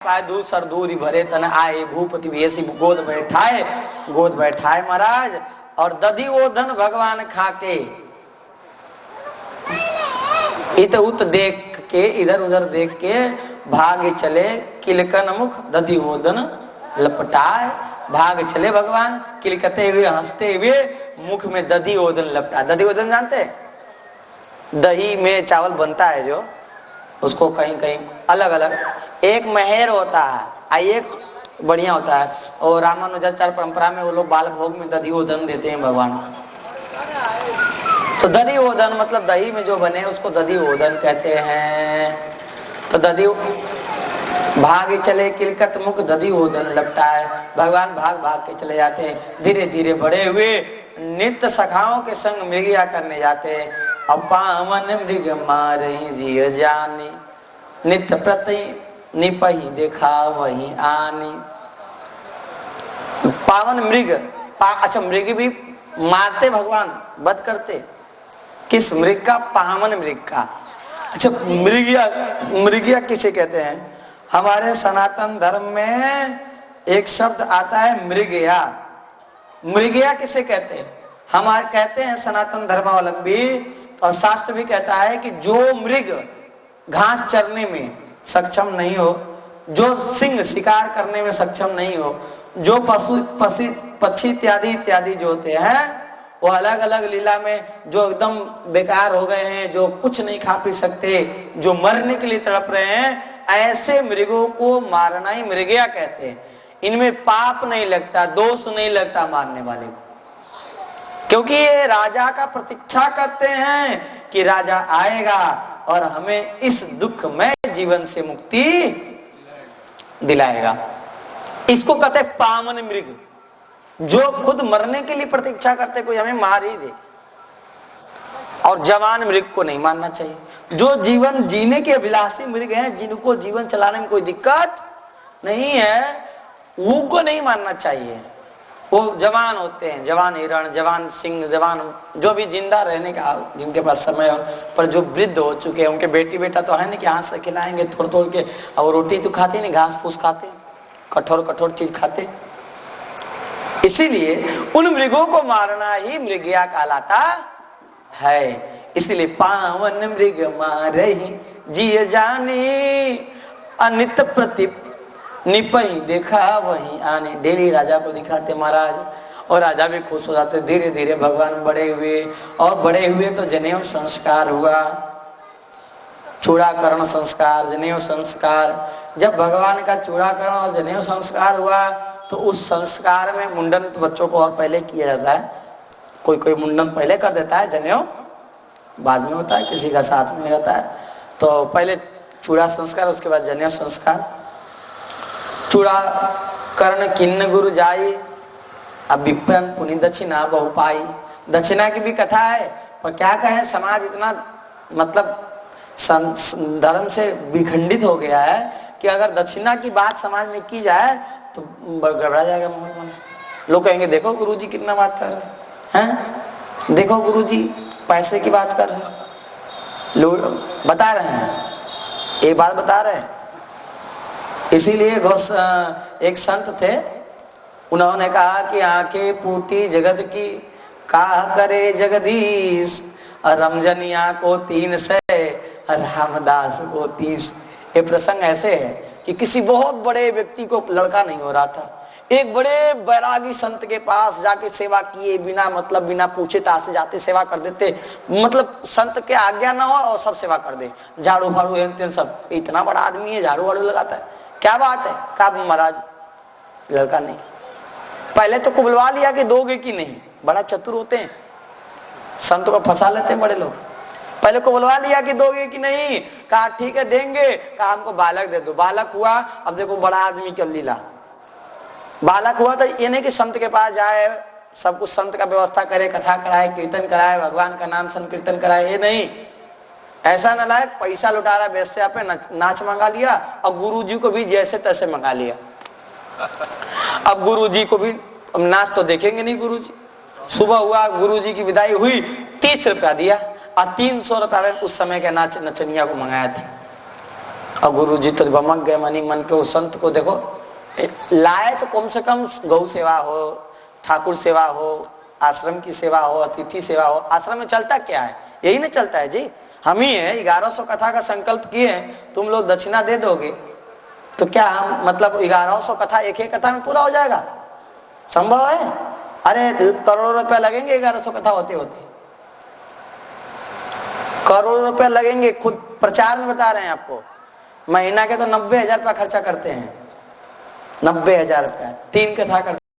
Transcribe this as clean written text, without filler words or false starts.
दूध सर दूरी भरे तन आए भूपति भेसी गोद बैठाए महाराज। और दधी वो धन भगवान खाके इत उत देख के इधर उधर देख के भाग चले किलकन मुख दधी वो धन लपटाए। भाग चले भगवान किलकते हुए हंसते हुए मुख में दधी ओदन लपटा। दधी ओदन जानते, दही में चावल बनता है जो, उसको कहीं कहीं अलग अलग एक महर होता है, एक बढ़िया होता है। और रामानुजाचार्य परंपरा में वो लोग बाल भोग में दधी ओदन देते हैं भगवान। तो दधी ओदन मतलब दही में जो बने उसको दधी ओदन कहते हैं। तो दधी भाग चले किलकत मुख दधी ओदन लगता है। भगवान भाग भाग के चले जाते हैं, धीरे धीरे बड़े हुए नित्य सखाओं के संग मृगिया करने जाते हैं। अपावन मृग मारही जिय जानी नित्य प्रति निपही देखा वही आनी। पावन मृग अच्छा मृग भी मारते भगवान, वध करते। किस मृग का? पावन मृग का। अच्छा मृगिया किसे कहते हैं? हमारे सनातन धर्म में एक शब्द आता है मृगया। मृगया किसे कहते हैं? हमारे कहते हैं सनातन धर्मावलंबी और शास्त्र भी कहता है कि जो मृग घास चरने में सक्षम नहीं हो, जो सिंह शिकार करने में सक्षम नहीं हो, जो पक्षी इत्यादि जो होते हैं वो अलग अलग लीला में जो एकदम बेकार हो गए हैं, जो कुछ नहीं खा पी सकते, जो मरने के लिए तड़प रहे हैं, ऐसे मृगों को मारना ही मृगया कहते हैं। इनमें पाप नहीं लगता, दोष नहीं लगता मारने वाले को, क्योंकि ये राजा का प्रतीक्षा करते हैं कि राजा आएगा और हमें इस दुखमय जीवन से मुक्ति दिलाएगा। इसको कहते हैं पावन मृग, जो खुद मरने के लिए प्रतीक्षा करते कोई हमें मार ही दे। और जवान मृग को नहीं मारना चाहिए। जो जीवन जीने के अभिलाषी मृग हैं, जिनको जीवन चलाने में कोई दिक्कत नहीं है, वो को नहीं मारना चाहिए। वो जवान होते हैं, जवान हिरण, जवान सिंह, जवान जो भी जिंदा रहने का जिनके पास समय हो, पर जो वृद्ध हो चुके हैं, उनके बेटी बेटा तो है नहीं कि हाथ से खिलाएंगे थोड़ थोड़ के। और रोटी तो खाते नहीं, घास फूस खाते, कठोर चीज खाते। इसीलिए उन मृगों को मारना ही मृगया कहलाता है। इसलिए पावन मृग मारही जिय जानी अनित प्रति निपही देखा वही आने। डेली राजा को दिखाते महाराज, और राजा भी खुश हो जाते। धीरे धीरे भगवान बड़े हुए, और बड़े हुए तो जनेऊ संस्कार हुआ, चूड़ाकरण संस्कार, जनेऊ संस्कार। जब भगवान का चूड़ाकरण और जनेऊ संस्कार हुआ तो उस संस्कार में मुंडन तो बच्चों को और पहले किया जाता है। कोई कोई मुंडन पहले कर देता है, जनेऊ बाद में होता है, किसी का साथ में होता है। तो पहले चूड़ा संस्कार, उसके बाद जनेऊ संस्कार। चूड़ा कर्ण किन्न गुरु जाई अब विप्रन पुनि दक्षिणा बहु पाई। दक्षिणा की भी कथा है, पर क्या कहें समाज इतना मतलब धर्म से विखंडित हो गया है कि अगर दक्षिणा की बात समाज में की जाए तो गड़बड़ा जाएगा माहौल। लोग कहेंगे देखो गुरुजी कितना बात कर रहे हैं, देखो गुरुजी पैसे की बात कर रहे हैं। लोग बता रहे हैं, एक बात बता रहे हैं। इसीलिए एक संत थे, उन्होंने कहा कि आंखें फूटी जगत की काह करे जगदीश, रमजनिया को 3 से रामदास को 30। ये प्रसंग ऐसे है कि किसी बहुत बड़े व्यक्ति को लड़का नहीं हो रहा था। एक बड़े बैरागी संत के पास जाके सेवा किए, बिना मतलब बिना पूछे तासे जाते सेवा कर देते, मतलब संत के आज्ञा ना हो और सब सेवा कर दे, झाड़ू फाड़ू एन सब। इतना बड़ा आदमी है, झाड़ू वाड़ू लगाता है, क्या बात है? कहा महाराज लड़का नहीं। पहले तो कुबलवा लिया कि दोगे कि नहीं, बड़ा चतुर होते हैं, संत को फंसा लेते हैं बड़े लोग। पहले को बुलवा लिया कि दोगे कि नहीं, कहा ठीक है देंगे, कहा हमको बालक दे दो। बालक हुआ, अब देखो बड़ा आदमी कर लीला। बालक हुआ तो ये नहीं कि संत के पास जाए, सब कुछ संत का व्यवस्था करे, कथा कराए, कीर्तन कराए, भगवान का नाम संकीर्तन कराए, ये नहीं। ऐसा न लायक पैसा लुटा रहा वेश्या पे, नाच मंगा लिया, और गुरुजी को भी जैसे तैसे मंगा लिया। अब गुरुजी को भी नाच तो देखेंगे नहीं गुरुजी। सुबह हुआ, गुरुजी की विदाई हुई, 30 रुपया दिया और 300 रुपया में उस समय के नाच नचनिया को मंगाया था। और गुरु जी तो भमक गए मनी मन के। उस संत को देखो लाए तो कम से कम गौ सेवा हो, ठाकुर सेवा हो, आश्रम की सेवा हो, अतिथि सेवा हो। आश्रम में चलता क्या है? यही नहीं चलता है जी। हम ही है 1100 कथा का संकल्प किए, तुम लोग दक्षिणा दे दोगे तो क्या हम मतलब 1100 कथा एक एक कथा में पूरा हो जाएगा? संभव है? अरे करोड़ों रुपया लगेंगे 1100 कथा होते होते, करोड़ों रुपया लगेंगे। खुद प्रचार में बता रहे हैं आपको, महीना के तो 90,000 रुपया खर्चा करते हैं। 90,000 रुपया 3 कथा करते